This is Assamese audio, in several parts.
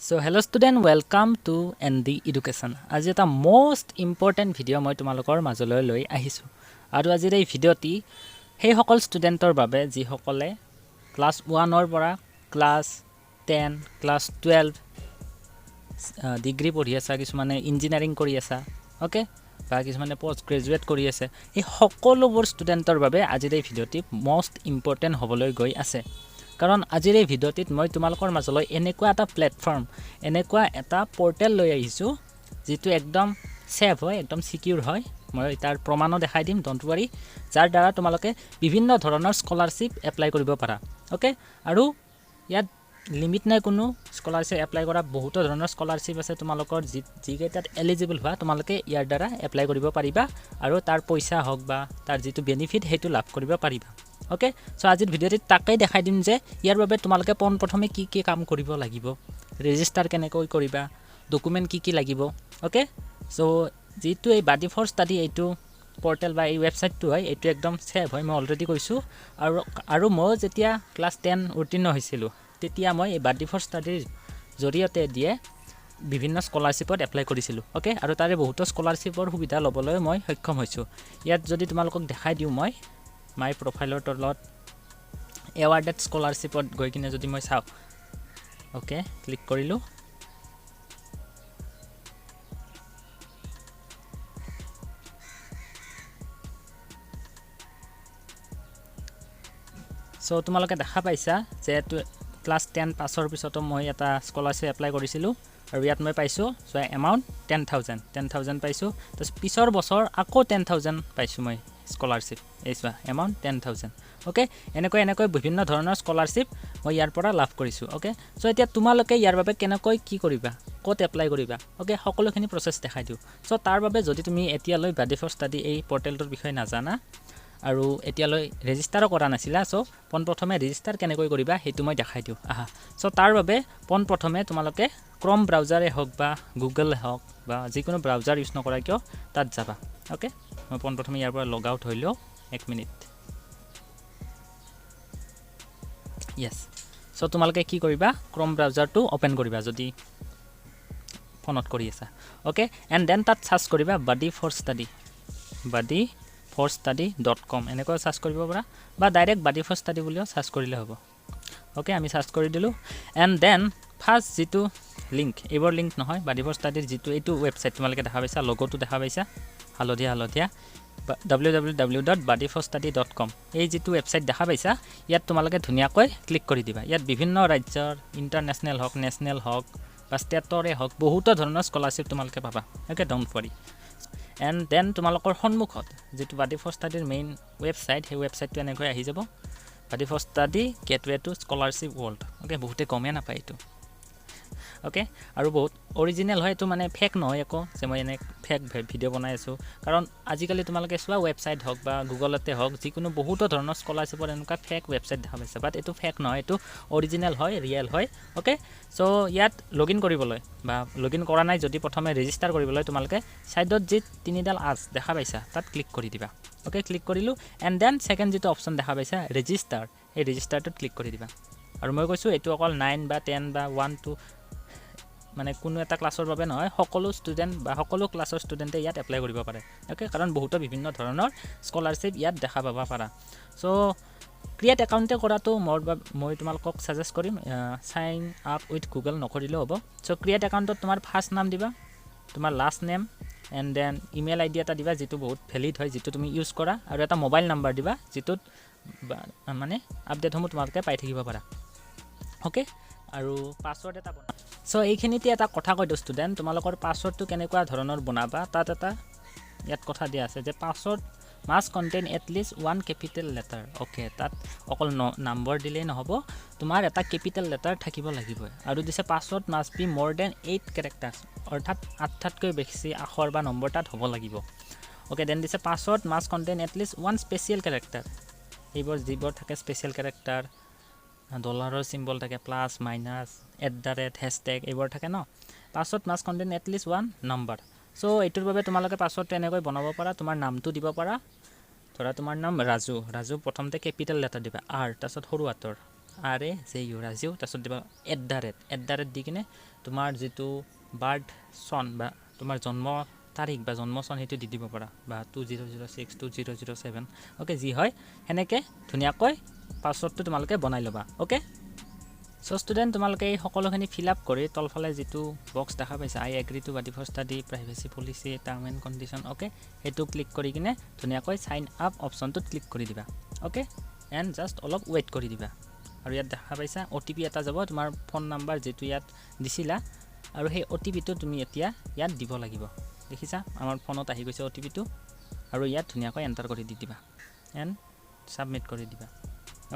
So hello student, welcome to ND Education. আজি এটা most important video মই তোমালোকৰ মাজলৈ লৈ আহিছো। আৰু আজিৰ এই ভিডিওটি সেই সকল ষ্টুডেন্টৰ বাবে যি সকলে ক্লাস 1 ৰ পৰা ক্লাস 10, ক্লাস 12 ডিগ্ৰী পঢ়ি আছে, কিছুমানে ইঞ্জিনিয়াৰিং কৰি আছে, ওকে, বা কিছুমানে পোষ্ট গ্ৰেজুৱেট কৰি আছে। এই সকলোবোৰ ষ্টুডেন্টৰ বাবে আজিৰ এই ভিডিওটি most important হ'বলৈ গৈ আছে। কাৰণ আজিৰ এই ভিডিওটিত মই তোমালোকৰ মাজলৈ এনেকুৱা এটা প্লেটফৰ্ম, এনেকুৱা এটা পোৰ্টেল লৈ আহিছো যেটো একদম সেফ হয়, একদম সিকিউৰ হয়। মই তাৰ প্ৰমাণো দেখাই দিম, ডোন্ট ওয়াৰি, যাৰ দ্বাৰা তোমালোকে বিভিন্ন ধৰণৰ স্কলাৰশিপ এপ্লাই কৰিব পাৰা। ওকে, আৰু ইয়াত লিমিট নাই কোনো, স্কলাৰশিপ এপ্লাই কৰা বহুত ধৰণৰ স্কলাৰশিপ আছে। তোমালোকৰ যি কেইটাত এলিজিবল হোৱা তোমালোকে ইয়াৰ দ্বাৰা এপ্লাই কৰিব পাৰিবা আৰু তাৰ পইচা হওক বা তাৰ যেটো বেনিফিট হেতু লাভ কৰিব পাৰিবা। ওকে, সো আজিৰ ভিডিওটিত তাকেই দেখাই দিম যে ইয়াৰ বাবে তোমালোকে প্ৰথমে কি কাম কৰিব লাগিব, ৰেজিষ্টাৰ কেনেকৈ কৰিবা, ডকুমেন্ট কি লাগিব। ওকে, সো যেটো এই buddy4study এইটো পোৰ্টেল বা এই ওয়েবসাইটটো হয়, এইটো একদম সেফ হয়, মই অলৰেডি কৈছো। আৰু মই যেতিয়া ক্লাস 10 উত্তীৰ্ণ হৈছিলো তেতিয়া মই এই buddy4study জৰিয়তে দিয়ে বিভিন্ন স্কলাৰশিপত এপ্লাই কৰিছিলো। ওকে, আৰু তাৰে বহুত স্কলাৰশিপৰ সুবিধা লবলৈ মই সক্ষম হৈছো। ইয়াত যদি তোমালোকক দেখাই দিও, মই মাই প্ৰফাইলৰ তলত এৱাৰ্ডেড স্কলাৰশিপত গৈ কিনে যদি মই চাও, ওকে, ক্লিক কৰিলো, সো তোমালোকে দেখা পাইছা যে ক্লাস 10 পাছৰ পিছতো মই এটা স্কলাৰশিপ এপ্লাই কৰিছিলো আৰু ইয়াত মই পাইছো সো এমাউন্ট 10000 পাইছো। তাৰ পিছৰ বছৰ আকৌ 10000 পাইছো মই স্কলাৰশিপ, এইছা এমাউন্ট 10000। ওকে, এনেকৈ বিভিন্ন ধৰণৰ স্কলাৰশিপ মই ইয়াৰ পৰা লাভ কৰিছো। ওকে, সো এতিয়া তোমালোকে ইয়াৰ বাবে কেনেকৈ কি কৰিবা, ক'ত এপ্লাই কৰিবা, ওকে, সকলোখিনি প্ৰসেস দেখাই দিও। সো তাৰ বাবে যদি তুমি এতিয়ালৈ buddy4study এই পোৰ্টেলটোৰ বিষয়ে নাজানা আৰু এতিয়ালৈ ৰেজিষ্টাৰ কৰা নাছিলা, সো প্ৰথমে ৰেজিষ্টাৰ কেনেকৈ কৰিবা হেতু মই দেখাই দিও। আহা, সো তাৰ বাবে প্ৰথমে তোমালোকে ক্ৰোম ব্ৰাউজাৰে হওক বা গুগল হওক বা যিকোনো ব্ৰাউজাৰ ইউজ নকৰা কিয় তাত যাবা। ওকে, মই প্ৰথমে ইয়াৰ পৰা লগ আউট হইলো, 1 মিনিট। ইয়েস, সো তোমালোকে কি কৰিবা, ক্ৰোম ব্ৰাউজাৰটো ওপেন কৰিবা যদি ফোনত কৰি আছা। ওকে, এন্ড দেন তাত সাৰ্চ কৰিবা buddy4study, buddy4study.com এনেকৈ সাৰ্চ কৰিব পাৰা, বা ডাইৰেক্ট buddy4study বুলিও সাৰ্চ কৰিলে হ'ব। ওকে, আমি সাৰ্চ কৰি দিলো, এন্ড দেন ফাৰ্স্ট যেটো লিংক, এইবৰ লিংক নহয়, buddy4study যেটো এইটো ওয়েবসাইট তোমালোকে দেখা পাইছা, লোগোটো দেখা পাইছা হালধীয়া www.buddy4study.com এই যেটো ওয়েবসাইট দেখা পাইছা, ইয়াত তোমালোকে ধুনিয়াকৈ ক্লিক কৰি দিবা। ইয়াত বিভিন্ন ৰাজ্যৰ ইন্টাৰনেশনাল হওক, নেশনাল হওক বা ষ্টেটৰে হওক বহুত ধৰণৰ স্কলাৰশিপ তোমালোকে পাবা। Okay, don't worry. And then তোমালোকৰ সন্মুখত যেটো buddy4studyৰ মেইন ওয়েবসাইট, সেই ওয়েবসাইটটো এনেকৈ আহি যাব, buddy4study gateway to scholarship world. Okay, বহুতে গমে নাপায় এইটো। ওকে, আৰু বহুত অৰিজিনাল হয়, এটো মানে ফেক নহয় একো যে মই এনে ফেক ভিডিও বনাই আছো। কাৰণ আজিকালি তোমালোকে সোৱা ওয়েবসাইট হওক বা গুগলতে হওক, যিকোনো বহুত ধৰণৰ স্কলাৰশিপৰ এনেকুৱা ফেক ওয়েবসাইট দেখা পাইছা, বাট এটো ফেক নহয়, এটো অৰিজিনাল হয়, ৰিয়েল হয়। ওকে, সো ইয়াত লগইন কৰিবলৈ বা লগইন কৰা নাই যদি প্ৰথমে ৰেজিষ্টাৰ কৰিবলৈ তোমালোকে সাইডত যে তিনিডাল আছ দেখা পাইছা তাত ক্লিক কৰি দিবা। ওকে, ক্লিক কৰিলো, এন্ড দেন সেকেন্ড যেটো অপচন দেখা পাইছা ৰেজিষ্টাৰ, এই ৰেজিষ্টাৰটোত ক্লিক কৰি দিবা। আৰু মই কৈছো এটো অকল 9 বা 10 বা 1 2 মানে কোনো এটা ক্লাছৰ বাবে নহয়, সকলো ষ্টুডেন্ট বা সকলো ক্লাছৰ ষ্টুডেন্টে ইয়াত এপ্লাই কৰিব পাৰে। ওকে, কাৰণ বহুত বিভিন্ন ধৰণৰ স্কলাৰশিপ ইয়াত দেখা পাবা পাৰা। সো ক্ৰিয়েট একাউন্টে কৰাটো মই তোমালোকক সাজেষ্ট কৰিম, সাইন আপ উইথ গুগল নকৰিলেও হ'ব। সো ক্ৰিয়েট একাউন্টত তোমাৰ ফাৰ্স্ট নাম দিবা, তোমাৰ last name, and then email ID এটা দিবা যেটো বহুত ভ্যালিড হয়, যেটো তুমি ইউজ কৰা, আৰু এটা মোবাইল নাম্বাৰ দিবা যেটোত মানে আপডেট সমূহ তোমালোকে পাই থাকিব পাৰা। ওকে, আৰু পাসওয়াৰ্ড এটা বনা। সো এইখিনিতে এটা কথা কৈ দিও ষ্টুডেন্ট, তোমালোকৰ পাসওয়াৰ্ডটো কেনেকুৱা ধৰণৰ বনাবা, তাত এটা ইয়াত কথা দিয়া আছে যে password must contain at least one capital letter. Okay, তাত অকল নাম্বাৰ দিলেই নহব, তোমাৰ এটা ক্যাপিটাল লেটাৰ থাকিব লাগিব। আৰু দিছে password must be more than 8 characters, অৰ্থাৎ 8টাতকৈ বেছি আখৰ বা নম্বৰ তাত হ'ব লাগিব। ওকে, দেন দিছে password must contain at least one special character, এইবোৰ যিবোৰ থাকে স্পেশাল ক্যাৰেক্টাৰ, ডলাৰৰ সিম্বল থাকে, প্লাস মাইনাস, @ হ্যাশট্যাগ এইবোৰ থাকে ন। Password must contain at least one number. So এইটোৰ বাবে তোমালোকে পাসওয়াৰ্ডটো এনেকৈ বনাব পাৰা, তোমাৰ নামটো দিব পাৰা, ধৰা তোমাৰ নাম ৰাজু, প্ৰথমতে ক্যাপিটাল লেটাৰ দিবা, R তাৰছত সৰু হাতৰ, RAJU তাৰপিছত দিবা @ দি কিনে তোমাৰ যিটো বাৰ্থ চন বা তোমাৰ জন্ম তাৰিখ বা জন্ম চন সেইটো দি দিব পাৰা বা 2006 2007 ওকে যি হয় হেনেকে ধুনিয়াকৈ পাছৱৰ্ডটো তোমালোকে বনাই ল'বা ওকে সো স্টুডেন্ট তোমালোকে এই সকলোখিনি ফিল আপ কৰি তলফালে যিটো বক্স দেখা পাইছা I agree to buddy4study privacy policy term and condition okay সেইটো ক্লিক কৰি কিনে ধুনিয়াকৈ সাইন আপ অপচনটোত ক্লিক কৰি দিবা ওকে এণ্ড জাষ্ট অলপ ৱেইট কৰি দিবা আৰু ইয়াত দেখা পাইছা OTP এটা যাব তোমাৰ ফোন নাম্বাৰ যেটো ইয়াত দিছিলা আৰু সেই OTP টো তুমি এতিয়া ইয়াত দিব লাগিব দেখিছা আমাৰ ফোনত আহি গৈছে OTP টো আৰু ইয়াত ধুনিয়াকৈ এন্টাৰ কৰি দি দিবা এণ্ড সাবমিট কৰি দিবা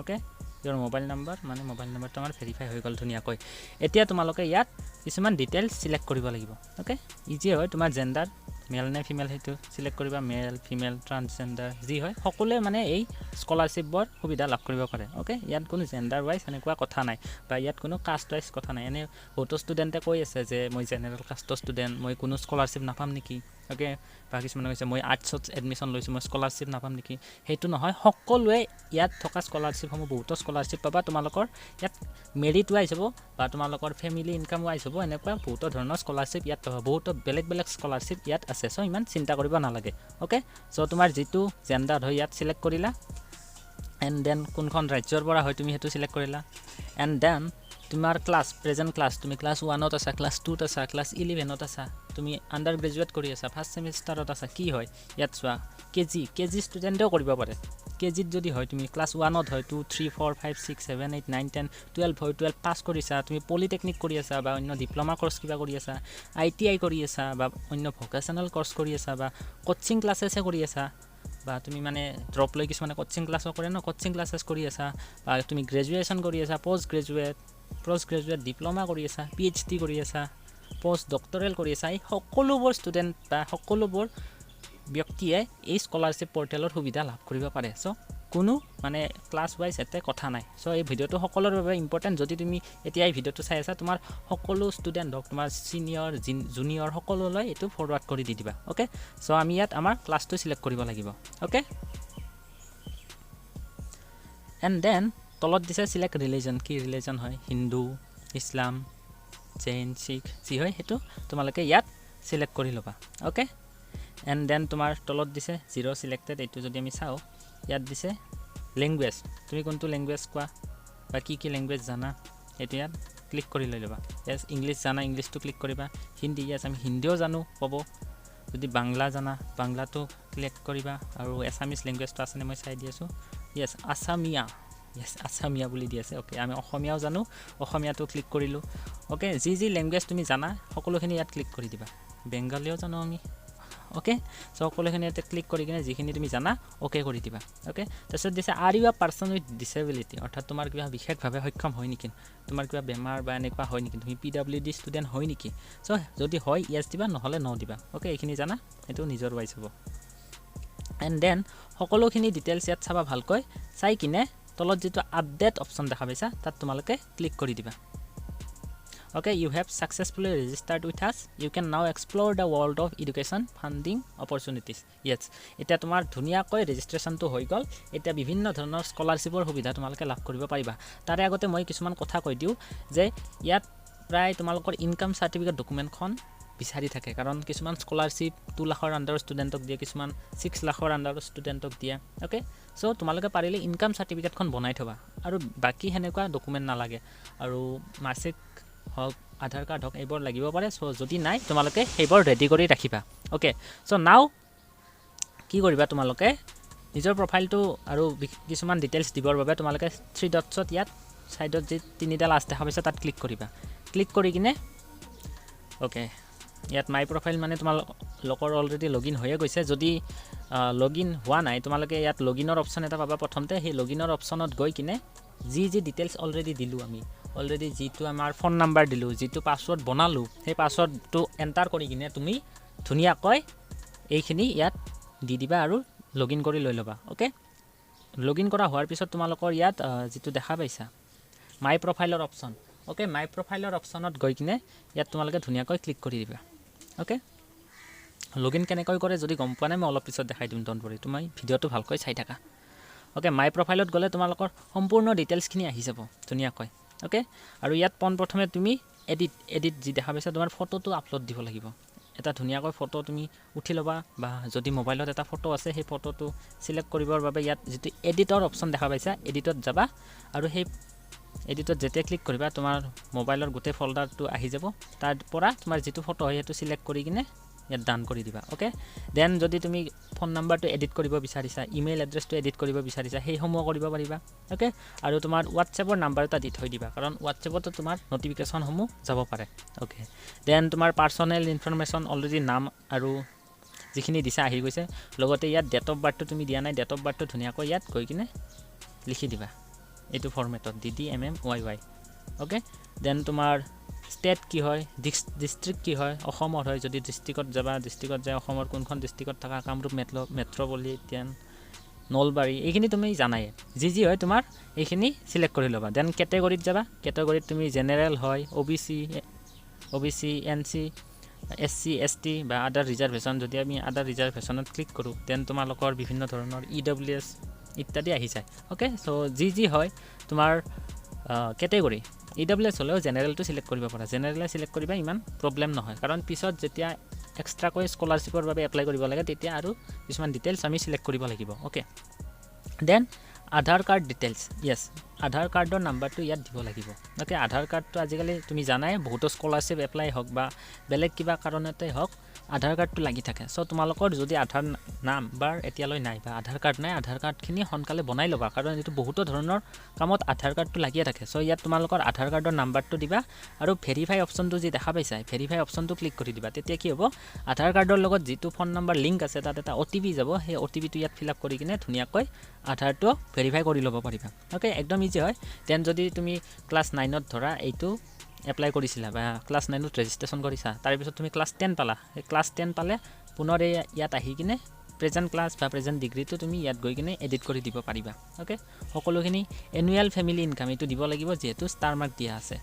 ওকে your mobile number মানে মোবাইল নম্বৰটো আমাৰ ভেৰিফাই হৈ গল ধুনিয়াকৈ এতিয়া তোমালোকে ইয়াত কিছুমান ডিটেইলছ সিলেক্ট কৰিব লাগিব ওকে ইজি হয় তোমাৰ জেন্ডাৰ মেল নে ফিমেল হেতু সিলেক্ট কৰিবা মেল ফিমেল ট্ৰান্সজেন্ডাৰ যি হয় সকলোৱে মানে এই স্কলাৰশিপৰ সুবিধা লাভ কৰিব পাৰে ওকে ইয়াত কোনো জেন্ডাৰ ওয়াইজ এনেকুৱা কথা নাই বা ইয়াত কোনো কাষ্ট ওয়াইজ কথা নাই এনে বহুত ষ্টুডেন্টে কৈ আছে যে মই জেনাৰেল কাষ্টৰ ষ্টুডেন্ট মই কোনো স্কলাৰশিপ নাপাম নেকি ওকে বা কিছুমানে কৈছে মই আৰ্টছত এডমিশন লৈছো মই স্কলাৰশিপ নাপাম নেকি হেতু নহয় সকলোৱে ইয়াত থকা স্কলাৰশিপ সমূহ বহুত স্কলাৰশিপ পাবা তোমালোকৰ ইয়াত মেৰিট ওয়াইজ হ'ব বা তোমালোকৰ ফ্যামিলি ইনকাম ওয়াইজ হ'ব এনেকুৱা বহুত ধৰণৰ স্কলাৰশিপ ইয়াত পাবা বহুত বেলেগ স্কলাৰশিপ ইয়াত আছে সো ইমান চিন্তা কৰিব নালাগে ওকে সো তোমাৰ যেটো জেন্ডাৰ হয় ইয়াত সিলেক্ট কৰিলা এণ্ড দেন কোনখন ৰাজ্যৰ পৰা হয় তুমি হেতু সিলেক্ট কৰিলা এণ্ড দেন তোমাৰ ক্লাস প্ৰেজেন্ট ক্লাস তুমি ক্লাস 1 ত আছা ক্লাস 2 ত আছা ক্লাস 11 ত আছা তুমি আন্ডাৰগ্ৰেজুৱেট কৰি আছা ফাৰ্স্ট সেমিষ্টাৰত আছা কি হয় ইয়াত চোৱা কেজি ষ্টুডেন্টেও কৰিব পাৰে কেজিত যদি হয় তুমি ক্লাস 1 ত হয় 2 3 4 5 6 7 8 9 10 12 হয় 12 পাস কৰিছা তুমি পলিটেকনিক কৰি আছা বা অন্য ডিপ্লোমা কোৰ্স কিবা কৰি আছা ITI কৰি আছা বা অন্য ভোকেশনাল কোৰ্স কৰি আছা বা কোচিং ক্লাसेस কৰি আছা বা তুমি মানে ড্ৰপ লৈ কিছুমানে কোচিং ক্লাছ কৰে ন কোচিং ক্লাसेस কৰি আছা বা তুমি গ্ৰেজুৱেচন কৰি আছা পোষ্ট গ্ৰেজুৱেট ডিপ্লোমা কৰি আছা PhD কৰি আছা পোষ্ট ডক্টৰেল কৰি আছা এই সকলোবোৰ ষ্টুডেন্ট বা সকলোবোৰ ব্যক্তিয়ে এই স্কলাৰশিপ পোৰ্টেলৰ সুবিধা লাভ কৰিব পাৰে সো কোনো মানে ক্লাস ওয়াইজ এতে কথা নাই সো এই ভিডিওটো সকলোৰ বাবে ইম্পৰ্টেন্ট যদি তুমি এতিয়া এই ভিডিওটো চাই আছা তোমাৰ সকলো ষ্টুডেন্ট হক তোমাৰ সিনিয়ৰ জুনিয়ৰ সকলোলৈ এটো ফৰৱাৰ্ড কৰি দি দিবা ওকে সো আমি ইয়াত আমাৰ ক্লাসটো সিলেক্ট কৰিব লাগিব ওকে এণ্ড দেন তলত দিছে সিলেক্ট ৰিলিজন কি ৰিলিজন হয় হিন্দু ইছলাম জৈন শিখ যি হয় হেতু তোমালোকে ইয়াত সিলেক্ট কৰি লবা ওকে এণ্ড দেন তোমাৰ তলত দিছে জিৰো সিলেক্টেড এটো যদি আমি চাও ইয়াত দিছে ল্যাঙ্গুৱেজ তুমি কোনটো ল্যাঙ্গুৱেজ কোৱা বা কি ল্যাঙ্গুৱেজ জানা এটো ইয়াত ক্লিক কৰি লৈ লবা यस ইংলিশ জানা ইংলিশটো ক্লিক কৰিবা হিন্দী यस আমি হিন্দীও জানো পাবো যদি বাংলা জানা বাংলাটো ক্লিক কৰিবা আৰু এছামিজ ল্যাঙ্গুৱেজটো আছে মই চাই দি আছো यस আসামিয়া বুলি দি আছে ওকে আমি অসমীয়াও জানো অসমীয়াটো ক্লিক কৰিলো ওকে যি ল্যাঙ্গুৱেজ তুমি জানা সকলোখিনি ইয়াত ক্লিক কৰি দিবা বেঙ্গলীও জানো আমি ওকে সো সকলোখিনি ইয়াতে ক্লিক কৰি কিনে যিখিনি তুমি জানা ওকে কৰি দিবা ওকে তাৰপিছত দিছে আৰ ইউ আ পাৰসন উইথ ডিসেবিলিটি অৰ্থাৎ তোমাৰ কিবা বিশেষভাৱে সক্ষম হয় নেকি তোমাৰ কিবা বেমাৰ বা এনেকুৱা হয় নেকি তুমি PWD ষ্টুডেন্ট হয় নেকি সো যদি হয় ইয়েস দিবা নহলে নো দিবা ওকে এইখিনি জানা এটো নিজৰ ওয়াইজ হ'ব এণ্ড দেন সকলোখিনি ডিটেইলছ ইয়াত চাবা ভালকৈ চাই কিনে তলত যেটো আপডেট অপচন দেখা পাইছা তাত তোমালোকে ক্লিক কৰি দিবা Okay, you have successfully registered with us. You can now explore the world of education funding opportunities. Yes, এটা তোমাৰ ধুনিয়াকৈ ৰেজিষ্ট্ৰেচনটো হৈ গল এটা বিভিন্ন ধৰণৰ স্কলাৰশিপৰ সুবিধা তোমালোকে লাভ কৰিব পাৰিবা তাৰে আগতে মই কিছুমান কথা কৈ দিও যে ইয়াত প্ৰায় তোমালোকৰ ইনকাম সাৰ্টিফিকেট ডকুমেন্টখন বিচাৰি থাকে কাৰণ কিছুমান স্কলাৰশিপ 2 লাখৰ আন্ডাৰ ষ্টুডেন্টক দিয়ে কিছুমান 6 লাখৰ আন্ডাৰ ষ্টুডেন্টক দিয়ে ওকে সো তোমালোকে পাৰিলে ইনকাম সাৰ্টিফিকেটখন বনাই থবা আৰু বাকি হেনেকুৱা ডকুমেন্ট নালাগে আৰু মাৰ্কশিট হক আধাৰ কাৰ্ড হক এইবোৰ লাগিব পাৰে সো যদি নাই তোমালোকে এইবোৰ ৰেডি কৰি ৰাখিবা ওকে সো নাও কি কৰিবা তোমালোকে নিজৰ প্ৰফাইলটো আৰু কিছুমান ডিটেইলছ দিবৰ বাবে তোমালোকে 3 ডটছত ইয়াত সাইডত যে তিনিটা লাষ্ট দেখা পাইছা তাত ক্লিক কৰিবা ক্লিক কৰি কিনে ওকে ইয়াত মাই প্ৰফাইল মানে তোমালোকৰ অলৰেডি লগইন হৈয়ে গৈছে যদি লগইন হোৱা নাই তোমালোকে ইয়াত লগইনৰ অপচন এটা পাবা প্ৰথমতে সেই লগইনৰ অপচনত গৈ কিনে যি ডিটেইলছ অলৰেডি দিলু আমি অলৰেডি যেটো আমাৰ ফোন নাম্বাৰ দিলু যেটো পাসওয়াৰ্ড বনালু সেই পাসওয়াৰ্ডটো এন্টাৰ কৰি কিনে তুমি ধুনিয়াকৈ এইখিনি ইয়াত দি দিবা আৰু লগইন কৰি লৈ লবা ওকে লগইন কৰা হোৱাৰ পিছত তোমালোকৰ ইয়াত যেটো দেখা পাইছা মাই প্ৰফাইলৰ অপচন ওকে মাই প্ৰফাইলৰ অপচনত গৈ কিনে ইয়াত তোমালোকে ধুনিয়াকৈ ক্লিক কৰি দিবা ওকে লগইন কেনেকৈ কৰে যদি গম পোৱা নাই মই অলপ পিছত দেখাই দিম ডন্ট वरी তুমি ভিডিওটো ভালকৈ চাই থাকা ওকে মাই প্ৰফাইলত গ'লে তোমালোকৰ সম্পূৰ্ণ ডিটেইলছখিনি আহি যাব ধুনীয়াকৈ ওকে আৰু ইয়াত প্ৰথমে তুমি এডিট যি দেখা পাইছা তোমাৰ ফটোটো আপলোড দিব লাগিব এটা ধুনীয়াকৈ ফটো তুমি উঠি ল'বা বা যদি মোবাইলত এটা ফটো আছে সেই ফটোটো সিলেক্ট কৰিবৰ বাবে ইয়াত যেটো এডিটৰ অপচন দেখা পাইছা এডিটত যাবা আৰু সেই এডিটত যেতিয়া ক্লিক কৰিবা তোমাৰ মোবাইলৰ গোটেই ফোল্ডাৰটো আহি যাব তাৰ পৰা তোমাৰ যেটো ফটো হয় সেইটো সিলেক্ট কৰি কিনে ইয়াত ডান কৰি দিবা ওকে দেন যদি তুমি ফোন নাম্বাৰটো এডিট কৰিব বিচাৰিছা ইমেইল এড্ৰেছটো এডিট কৰিব বিচাৰিছা সেই সমূহ কৰিব পাৰিবা ওকে আৰু তোমাৰ WhatsAppৰ নাম্বাৰ এটা দি থৈ দিবা কাৰণ WhatsAppতো তোমাৰ নটিফিকেশন সমূহ যাব পাৰে ওকে দেন তোমাৰ পাৰ্সোনেল ইনফৰমেশন অলৰেডি নাম আৰু যিখিনি দিছা আহি গৈছে লগতে ইয়াত ডেট অফ বাৰ্থটো তুমি দিয়া নাই ডেট অফ বাৰ্থটো ধুনীয়াকৈ ইয়াত গৈ কিনে লিখি দিবা এইটো ফৰমেটত DDMMYY ওকে দেন তোমাৰ স্টেট কি হয় ডিস্ট্ৰিক্ট কি হয় অসমৰ হয় যদি ডিস্ট্ৰিক্টত যাবা ডিস্ট্ৰিক্টত যায় অসমৰ কোনখন ডিস্ট্ৰিক্টত থকা কামৰূপ মেট্ৰপলিটান নলবাৰী এইখিনি তুমি জানাই যি হয় তোমাৰ এইখিনি সিলেক্ট কৰি ল'বা দেন ক্যাটাগৰীত যাবা ক্যাটাগৰীত তুমি জেনাৰেল হয় OBC NC SC ST বা আদাৰ ৰিজাৰ্ভেশন যদি আমি আদাৰ ৰিজাৰ্ভেশনত ক্লিক কৰো দেন তোমালোকৰ বিভিন্ন ধৰণৰ EWS ইত্যাদি আহি যায় ওকে সো যি হয় তোমাৰ ক্যাটাগৰী EWS হলেও জেনাৰেলটো সিলেক্ট কৰিব পাৰা জেনাৰেল সিলেক্ট কৰিবা ইমান প্ৰবলেম নহয় কাৰণ পিছত যেতিয়া এক্সট্ৰাকৈ স্কলাৰশিপৰ বাবে এপ্লাই কৰিব লাগে তেতিয়া আৰু কিছুমান ডিটেইলছ আমি সিলেক্ট কৰিব লাগিব ওকে দেন আধাৰ কাৰ্ড ডিটেইলছ ইয়েস আধাৰ কাৰ্ডৰ নাম্বাৰটো ইয়াত দিব লাগিব ওকে আধাৰ কাৰ্ডটো আজিকালি তুমি জানাই বহুত স্কলাৰশিপ এপ্লাই হওক বা বেলেগ কিবা কাৰণতে হওক আধাৰ কাৰ্ডটো লাগি থাকে সো তোমালোকৰ যদি আধাৰ নাম্বাৰ এতিয়ালৈ নাই বা আধাৰ কাৰ্ড নাই আধাৰ কাৰ্ডখিনি সোনকালে বনাই ল'বা কাৰণ এটো বহুত ধৰণৰ কামত আধাৰ কাৰ্ডটো লাগিয়ে থাকে সো ইয়াত তোমালোকৰ আধাৰ কাৰ্ডৰ নাম্বাৰটো দিবা আৰু ভেৰিফাই অপচনটো যি দেখা পাইছা ভেৰিফাই অপচনটো ক্লিক কৰি দিবা তেতিয়া কি হ'ব আধাৰ কাৰ্ডৰ লগত যেটো ফোন নাম্বাৰ লিংক আছে তাত এটা OTP যাব সেই OTPটো ইয়াত ফিল আপ কৰি কিনে ধুনীয়াকৈ আধাৰটো ভেৰিফাই কৰি ল'ব পাৰিবা ওকে একদম ইজি হয় দেন যদি তুমি ক্লাস 9ত ধৰা এইটো এপ্লাই কৰিছিলা বা ক্লাস 9ত ৰেজিষ্ট্ৰেচন কৰিছা তাৰ পিছত তুমি ক্লাস 10 পালা এই ক্লাস 10 পালে পুনৰ ইয়াত আহি কিনে প্ৰেজেন্ট ক্লাস বা প্ৰেজেন্ট ডিগ্ৰীটো তুমি ইয়াত গৈ কিনে এডিট কৰি দিব পাৰিবা ওকে সকলোখিনি এনুৱেল ফ্যামিলি ইনকাম এটো দিব লাগিব যেহেতু ষ্টাৰ মাৰ্ক দিয়া আছে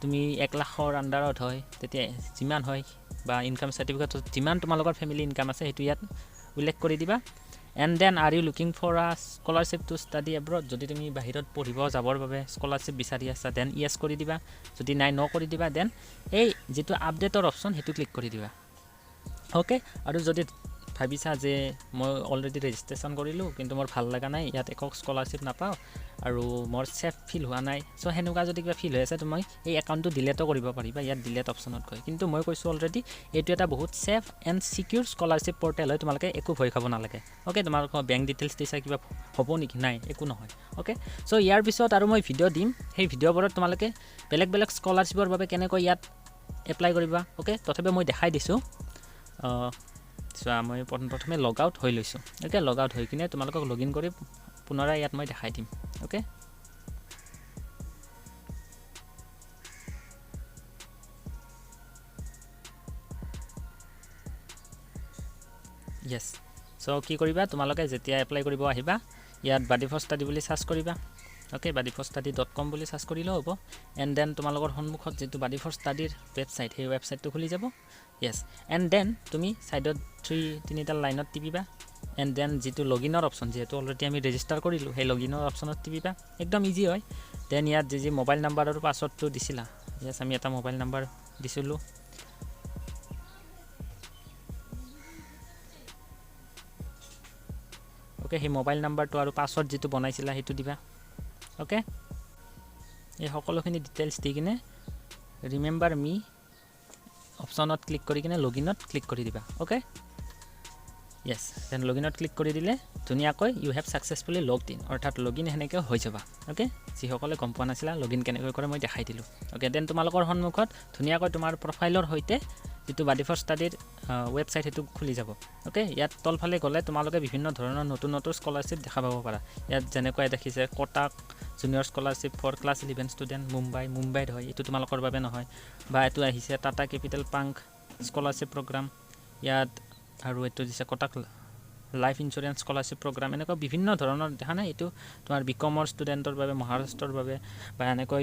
তুমি 1 লাখৰ আন্ডাৰত হয় তেতিয়া যিমান হয় বা ইনকাম সাৰ্টিফিকেটত যিমান তোমালোকৰ ফ্যামিলি ইনকাম আছে হেতু ইয়াত উল্লেখ কৰি দিবা and then are you looking for a scholarship to study abroad যদি তুমি বাহিৰত পঢ়িব যাবৰ বাবে স্কলাৰশিপ বিচাৰি আছা দেন yes কৰি দিবা যদি নাই ন কৰি দিবা দেন এই যেটো আপডেটৰ অপচন হেতু ক্লিক কৰি দিবা ওকে আৰু যদি ভাবিছা যে মই অলৰেডি ৰেজিষ্ট্ৰেচন কৰিলো কিন্তু মোৰ ভাল লাগা নাই ইয়াত একক স্কলাৰশিপ নাপাও আৰু মোৰ সেফ ফিল হোৱা নাই সো হেনুকা যদি কিবা ফিল হৈ আছে তুমি এই একাউণ্টটো ডিলিটও কৰিব পাৰিবা ইয়াত ডিলিট অপচনত গৈ কিন্তু মই কৈছো অলৰেডি এটো এটা বহুত safe and secure scholarship portal হয় তোমালোকে একো ভয় খাব নালাগে ওকে তোমালোকৰ বেংক ডিটেইলছ দিছা কিবা হ'ব নেকি নাই একো নহয় ওকে সো ইয়াৰ পিছত আৰু মই ভিডিও দিম সেই ভিডিওবোৰত তোমালোকে বেলেগ স্কলাৰশিপৰ বাবে কেনেকৈ ইয়াত এপ্লাই কৰিবা ওকে তথাপি মই দেখাই দিছো সো মই প্ৰথমে লগ আউট হৈ লৈছো ওকে লগ আউট হৈ কিনে তোমালোকক লগইন কৰি পুনৰাই ইয়াত মই দেখাই দিম ওকে yes সো কি কৰিবা তোমালোকে যেতিয়া এপ্লাই কৰিব আহিবা ইয়াত buddy4study বুলি সাৰ্চ কৰিবা ওকে buddy4study.com বুলি সাৰ্চ কৰিলে হ'ব এন্ড দেন তোমালোকৰ সন্মুখত যেটো buddy4studyৰ ওয়েবসাইট সেই ওয়েবসাইটটো খুলি যাব yes and then তুমি সাইডত 3-3টা লাইনত টিপিবা and then যেটো লগইনৰ অপচন যেটো অলৰেডি আমি ৰেজিষ্টাৰ কৰিলো সেই লগইনৰ অপচনত টিপিবা একদম ইজি হয় দেন ইয়াত যে মোবাইল নাম্বাৰ আৰু পাছৱৰ্ডটো দিছিলা yes আমি এটা মোবাইল নাম্বাৰ দিছিলো ওকে হে মোবাইল নাম্বাৰটো আৰু পাছৱৰ্ড যেটো বনাইছিলা হেতু দিবা ওকে এই সকলোখিনি ডিটেইলছ দি কিনে ৰিমেম্বাৰ মি অপচনত ক্লিক কৰি কিনে লগইনত ক্লিক কৰি দিবা ওকে yes দেন লগইনত ক্লিক কৰি দিলে ধুনীয়াকৈ you have successfully logged in অৰ্থাৎ লগইন হেনেকে হৈ যাবা ওকে যি সকলে গম পোৱা নাছিলা লগইন কেনেকৈ কৰে মই দেখাই দিলো ওকে দেন তোমালোকৰ সন্মুখত ধুনীয়াকৈ তোমাৰ প্ৰফাইলৰ হৈতে যেটো buddy4studyৰ ওয়েবসাইট হেতু খুলি যাব ওকে ইয়াত তলফালে গলে তোমালোকে বিভিন্ন ধৰণৰ নতুন স্কলাৰশিপ দেখা পাব পাৰা ইয়াত যেনেকৈ দেখিছে Kotak junior scholarship for class 11 student মুম্বাইত হয় এটো তোমালোকৰ বাবে নহয় বা এটো আহিছে Tata capital Pankh scholarship program ইয়াত আৰু এটো দিছে Kotak life insurance scholarship program এনেকৈ বিভিন্ন ধৰণৰ দেখা নাই এটো তোমাৰ বিকমৰ ষ্টুডেন্টৰ বাবে মহাৰাষ্ট্ৰৰ বাবে বা এনেকৈ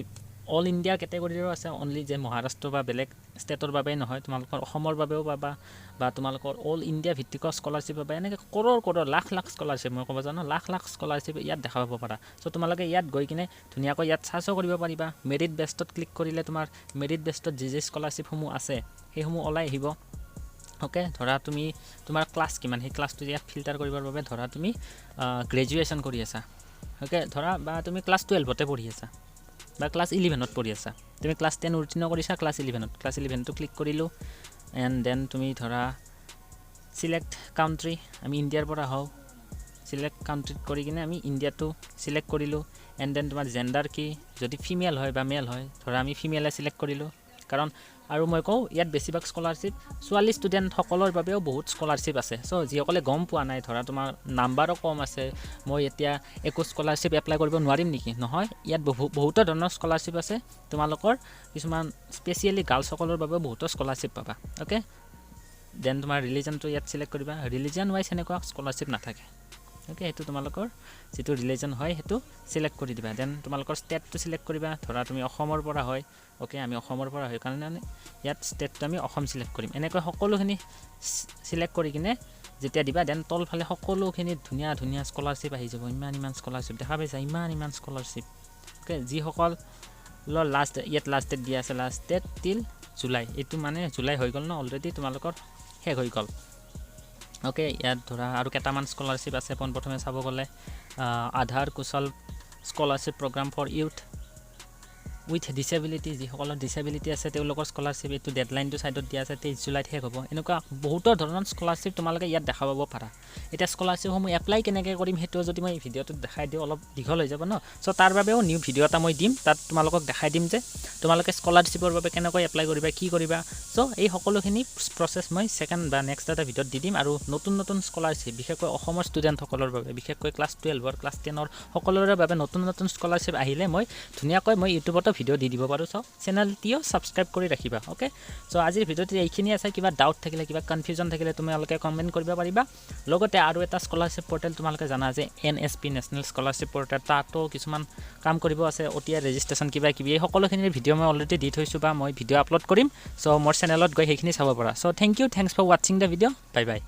অল ইণ্ডিয়া কেটেগৰীৰো আছে অনলি যে মহাৰাষ্ট্ৰ বা বেলেগ ষ্টেটৰ বাবেই নহয় তোমালোকৰ অসমৰ বাবেও পাবা বা তোমালোকৰ অল ইণ্ডিয়া ভিত্তিক স্কলাৰশ্বিপ পাবা এনেকৈ কৰ'ৰ লাখ স্কলাৰশ্বিপ মই ক'ব জানো লাখ স্কলাৰশ্বিপ ইয়াত দেখা পাব পাৰা চ' তোমালোকে ইয়াত গৈ কিনে ধুনীয়াকৈ ইয়াত চাৰ্চো কৰিব পাৰিবা মেৰিট বেষ্টত ক্লিক কৰিলে তোমাৰ মেৰিট বেষ্টত যি স্কলাৰশ্বিপসমূহ আছে সেইসমূহ ওলাই আহিব ওকে ধৰা তুমি তোমাৰ ক্লাছ কিমান সেই ক্লাছটো ইয়াত ফিল্টাৰ কৰিবৰ বাবে ধৰা তুমি গ্ৰেজুৱেশ্যন কৰি আছা ওকে ধৰা বা তুমি ক্লাছ 12তে পঢ়ি আছা বা ক্লাছ 11ত পঢ়ি আছা তুমি ক্লাছ 10 উত্তীৰ্ণ কৰিছা ক্লাছ 11টো ক্লিক কৰিলোঁ এণ্ড দেন তুমি ধৰা চিলেক্ট কাউণ্ট্ৰি আমি ইণ্ডিয়াৰ পৰা হওঁ চিলেক্ট কাউণ্ট্ৰিত কৰি কিনে আমি ইণ্ডিয়াটো চিলেক্ট কৰিলোঁ এণ্ড দেন তোমাৰ জেণ্ডাৰ কি যদি ফিমেল হয় বা মেল হয় ধৰা আমি ফিমেলে চিলেক্ট কৰিলোঁ কাৰণ আৰু মই কওঁ ইয়াত বেছিভাগ স্কলাৰশ্বিপ ছোৱালী ষ্টুডেণ্টসকলৰ বাবেও বহুত স্কলাৰশ্বিপ আছে চ' যিসকলে গম পোৱা নাই ধৰা তোমাৰ নাম্বাৰো কম আছে মই এতিয়া একো স্কলাৰশ্বিপ এপ্লাই কৰিব নোৱাৰিম নেকি নহয় ইয়াত বহুতো ধৰণৰ স্কলাৰশ্বিপ আছে তোমালোকৰ কিছুমান স্পেচিয়েলি গাৰ্লছসকলৰ বাবেও বহুতো স্কলাৰশ্বিপ পাবা ওকে দেন তোমাৰ ৰিলিজনটো ইয়াত চিলেক্ট কৰিবা ৰিলিজন ৱাইজ এনেকুৱা স্কলাৰশ্বিপ নাথাকে ওকে সেইটো তোমালোকৰ যিটো ৰিলিজন হয় সেইটো চিলেক্ট কৰি দিবা দেন তোমালোকৰ ষ্টেটটো চিলেক্ট কৰিবা ধৰা তুমি অসমৰ পৰা হয় ওকে আমি অসমৰ পৰা হয় কাৰণে ইয়াত ষ্টেটটো আমি অসম চিলেক্ট কৰিম এনেকৈ সকলোখিনি চিলেক্ট কৰি কিনে যেতিয়া দিবা দেন তলফালে সকলোখিনি ধুনীয়া স্কলাৰশ্বিপ আহি যাব ইমান স্কলাৰশ্বিপ দেখা পাইছা ইমান স্কলাৰশ্বিপ ওকে যিসকলৰ ইয়াত লাষ্ট ডেট দিয়া আছে লাষ্ট ডেট টিল জুলাই এইটো মানে জুলাই হৈ গ'ল ন অলৰেডি তোমালোকৰ শেষ হৈ গ'ল ওকে ইয়াত ধৰা আৰু কেইটামান স্কলাৰশ্বিপ আছে পোনপ্ৰথমে চাব গ'লে Aadhaar Kushal scholarship programme for youth with disability যিসকলৰ ডিছেবিলিটি আছে তেওঁলোকৰ স্কলাৰশ্বিপ এইটো ডেডলাইনটো ছাইডত দিয়া আছে 23 জুলাইত শেষ হ'ব এনেকুৱা বহুতো ধৰণৰ স্কলাৰশ্বিপ তোমালোকে ইয়াত দেখা পাব পাৰা এতিয়া স্কলাৰশ্বিপসমূহ এপ্লাই কেনেকৈ কৰিম সেইটো যদি মই ভিডিঅ'টোত দেখাই দিওঁ অলপ দীঘল হৈ যাব ন চ' তাৰ বাবেও নিউ ভিডিঅ' এটা মই দিম তাত তোমালোকক দেখাই দিম যে তোমালোকে স্কলাৰশ্বিপৰ বাবে কেনেকৈ এপ্লাই কৰিবা কি কৰিবা চ' এই সকলোখিনি প্ৰচেছ মই ছেকেণ্ড বা নেক্সট এটা ভিডিঅ'ত দি দিম আৰু নতুন স্কলাৰশ্বিপ বিশেষকৈ অসমৰ ষ্টুডেণ্টসকলৰ বাবে বিশেষকৈ ক্লাছ 12 ক্লাছ 10 সকলোৰে বাবে নতুন স্কলাৰশ্বিপ আহিলে মই ধুনীয়াকৈ মই ইউটিউবতো ভিডিঅ' দি দিব পাৰোঁ চ' চেনেলটিও ছাবস্ক্ৰাইব কৰি ৰাখিবা ওকে চ' আজিৰ ভিডিঅ'টো এইখিনি আছে কিবা ডাউট থাকিলে কিবা কনফিউজন থাকিলে তোমালোকে কমেণ্ট কৰিব পাৰিবা লগতে আৰু এটা স্কলাৰশ্বিপ পৰ্টেল তোমালোকে জানা যে NSP নেশ্যনেল স্কলাৰশ্বিপ পৰ্টেল তাতো কিছুমান কাম কৰিব আছে OTI ৰেজিষ্ট্ৰেশ্যন কিবা কিবি এই সকলোখিনিৰ ভিডিঅ' মই অলৰেডি দি থৈছোঁ বা মই ভিডিঅ' আপলোড কৰিম চ' মোৰ চেনেলত গৈ সেইখিনি চাব পাৰা চ' থেংকছ ফৰ ৱাচিং দ্য ভিডিঅ' বাই